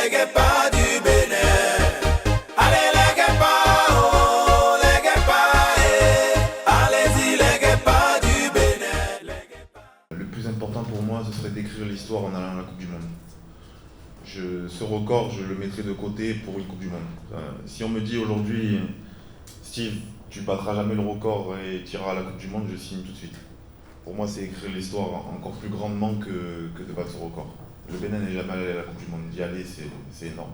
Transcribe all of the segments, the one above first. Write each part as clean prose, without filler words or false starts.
les guépards du Bénin. Allez les guépards, oh, les guépards, allez-y les guépards du Bénin. Le plus important pour moi, ce serait d'écrire l'histoire en allant à la Coupe du Monde. Ce record, je le mettrai de côté pour une Coupe du Monde. Si on me dit aujourd'hui, Steve, tu battras jamais le record et tu iras à la Coupe du Monde, je signe tout de suite. Pour moi, c'est écrire l'histoire encore plus grandement que de battre ce record. Le Bénin n'est jamais allé à la Coupe du Monde. D'y aller, c'est énorme.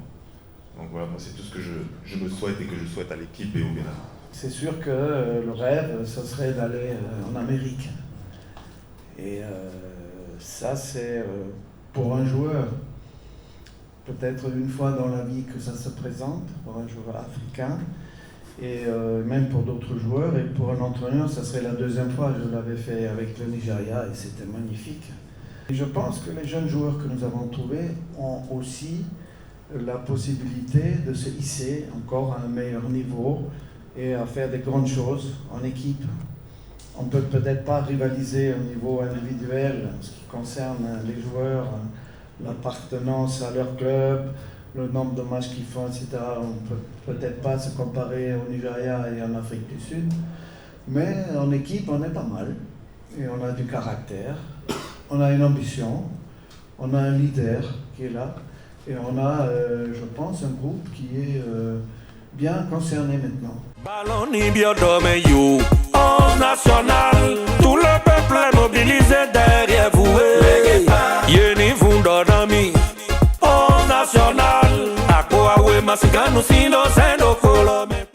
Donc voilà, moi, c'est tout ce que je me souhaite et que je souhaite à l'équipe et au Bénin. C'est sûr que le rêve, ce serait d'aller en Amérique. Et ça, c'est pour un joueur, peut-être une fois dans la vie que ça se présente, pour un joueur africain, et même pour d'autres joueurs, et pour un entraîneur, ça serait la deuxième fois. Je l'avais fait avec le Nigeria et c'était magnifique. Et je pense que les jeunes joueurs que nous avons trouvés ont aussi la possibilité de se hisser encore à un meilleur niveau et à faire des grandes choses en équipe. On ne peut peut-être pas rivaliser au niveau individuel en ce qui concerne les joueurs, l'appartenance à leur club, le nombre de matchs qu'ils font, etc. On ne peut peut-être pas se comparer au Nigeria et en Afrique du Sud, mais en équipe, on est pas mal. Et on a du caractère, on a une ambition, on a un leader qui est là, et on a, je pense, un groupe qui est bien concerné maintenant. Ballon Biodomeyou, en national, tout le peuple est mobilisé derrière vous. Yeni Vundonami, en national, à Koawe Masigano Sino Sendo Kolome.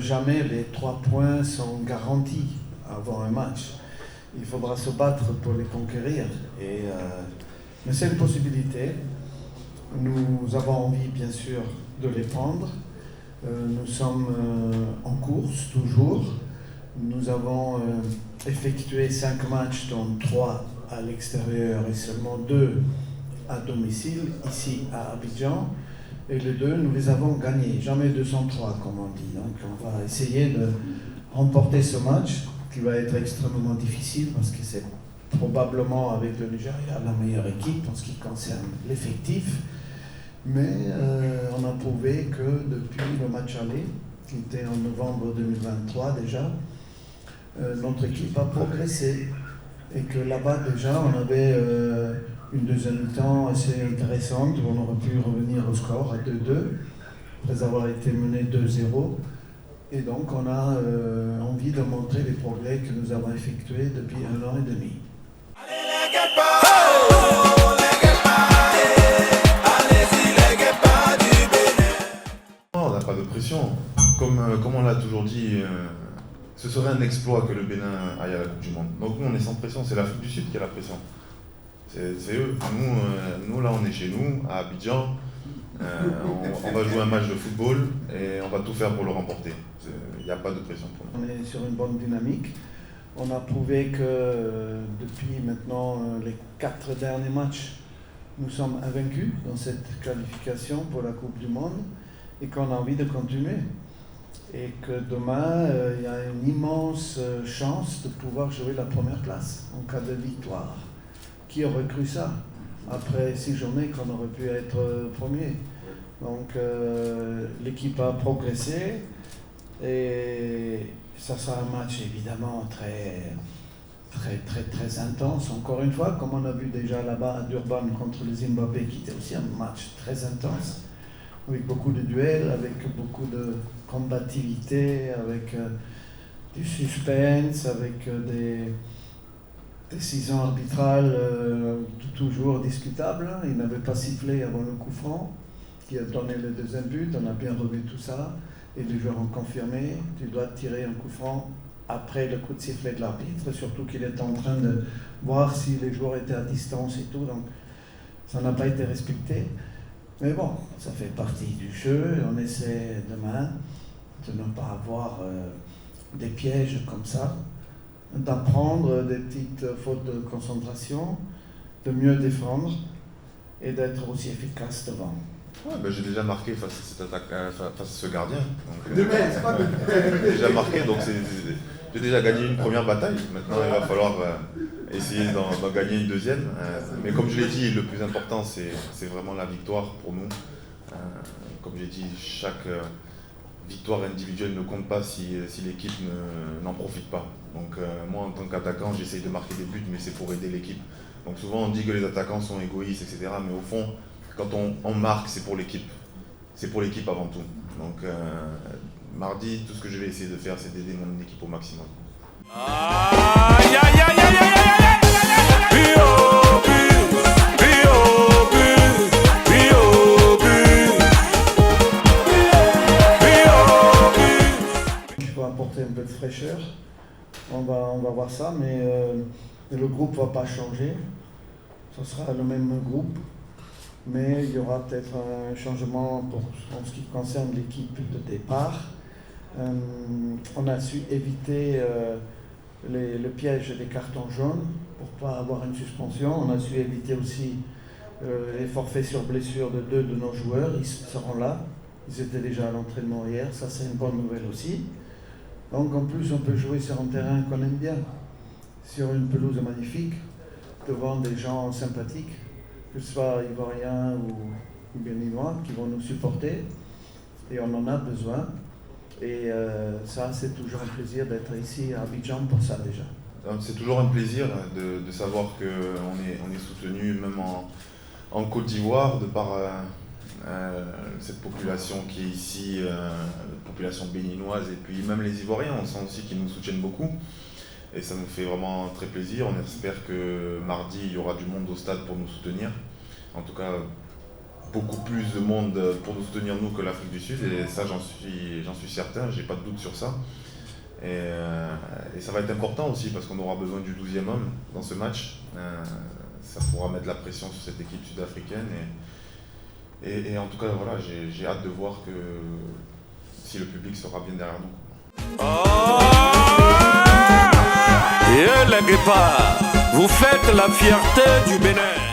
Jamais les 3 points sont garantis avant un match. Il faudra se battre pour les conquérir. Mais c'est une possibilité. Nous avons envie, bien sûr, de les prendre. Nous sommes en course, toujours. Nous avons effectué 5 matchs, dont 3 à l'extérieur et seulement 2 à domicile, ici à Abidjan. Et les 2, nous les avons gagnés. Jamais 203, comme on dit. Donc on va essayer de remporter ce match, qui va être extrêmement difficile, parce que c'est probablement, avec le Nigeria, la meilleure équipe en ce qui concerne l'effectif. Mais on a prouvé que depuis le match aller, qui était en novembre 2023 déjà, notre équipe a progressé. Et que là-bas déjà, on avait une deuxième mi-temps assez intéressante, où on aurait pu revenir au score à 2-2, après avoir été mené 2-0. Et donc on a envie de montrer les progrès que nous avons effectués depuis 1 an et demi. On n'a pas de pression. Comme on l'a toujours dit, ce serait un exploit que le Bénin aille à la Coupe du Monde. Donc nous, on est sans pression, c'est l'Afrique du Sud qui a la pression. C'est eux. Nous, là, on est chez nous, à Abidjan. On va jouer un match de football et on va tout faire pour le remporter. Il n'y a pas de pression pour nous. On est sur une bonne dynamique. On a prouvé que depuis maintenant les 4 derniers matchs, nous sommes invaincus dans cette qualification pour la Coupe du Monde et qu'on a envie de continuer. Et que demain, il y a une immense chance de pouvoir jouer la première place en cas de victoire. Qui aurait cru ça après 6 journées qu'on aurait pu être premier? Donc l'équipe a progressé et ça sera un match évidemment très intense. Encore une fois, comme on a vu déjà là-bas à Durban contre le Zimbabwe, qui était aussi un match très intense, avec beaucoup de duels, avec beaucoup de combativité, avec du suspense, avec des décisions arbitrales toujours discutables. Il n'avait pas sifflé avant le coup franc, qui a donné le deuxième but. On a bien revu tout ça, et les joueurs ont confirmé. Tu dois tirer un coup franc après le coup de sifflet de l'arbitre, surtout qu'il est en train de voir si les joueurs étaient à distance et tout. Donc ça n'a pas été respecté. Mais bon, ça fait partie du jeu. On essaie demain de ne pas avoir des pièges comme ça, d'apprendre des petites fautes de concentration, de mieux défendre et d'être aussi efficace devant. Ouais, j'ai déjà marqué face à cette attaque, face à ce gardien. Donc, c'est pas de... j'ai déjà marqué, donc j'ai déjà gagné une première bataille. Maintenant, il va falloir essayer d'en gagner une deuxième. Mais comme je l'ai dit, le plus important, c'est vraiment la victoire pour nous. Comme j'ai dit, chaque victoire individuelle ne compte pas si l'équipe n'en profite pas. Donc moi en tant qu'attaquant, j'essaye de marquer des buts, mais c'est pour aider l'équipe. Donc souvent on dit que les attaquants sont égoïstes, etc. Mais au fond, quand on marque, c'est pour l'équipe. C'est pour l'équipe avant tout. Donc mardi, tout ce que je vais essayer de faire, c'est d'aider mon équipe au maximum. Aïe, aïe, aïe, aïe, aïe, aïe, aïe. Bio, bio, bio, bio, bio. Il faut apporter un peu de fraîcheur. On va voir ça, mais le groupe ne va pas changer. Ce sera le même groupe, mais il y aura peut-être un changement en ce qui concerne l'équipe de départ. On a su éviter le piège des cartons jaunes pour ne pas avoir une suspension. On a su éviter aussi les forfaits sur blessure de 2 de nos joueurs. Ils seront là. Ils étaient déjà à l'entraînement hier. Ça, c'est une bonne nouvelle aussi. Donc en plus, on peut jouer sur un terrain qu'on aime bien, sur une pelouse magnifique, devant des gens sympathiques, que ce soit ivoiriens ou béninois, qui vont nous supporter. Et on en a besoin. Et ça, c'est toujours un plaisir d'être ici à Abidjan pour ça déjà. C'est toujours un plaisir de savoir qu'on est soutenu même en Côte d'Ivoire, de par cette population qui est ici, population béninoise, et puis même les Ivoiriens, on sent aussi qu'ils nous soutiennent beaucoup. Et ça nous fait vraiment très plaisir. On espère que mardi, il y aura du monde au stade pour nous soutenir. En tout cas, beaucoup plus de monde pour nous soutenir nous que l'Afrique du Sud, et ça j'en suis certain, j'ai pas de doute sur ça. Et ça va être important aussi parce qu'on aura besoin du 12e homme dans ce match. Ça pourra mettre la pression sur cette équipe sud-africaine, et en tout cas voilà, j'ai hâte de voir si le public sera bien derrière nous. Oh, et les guépards, vous faites la fierté du Bénin.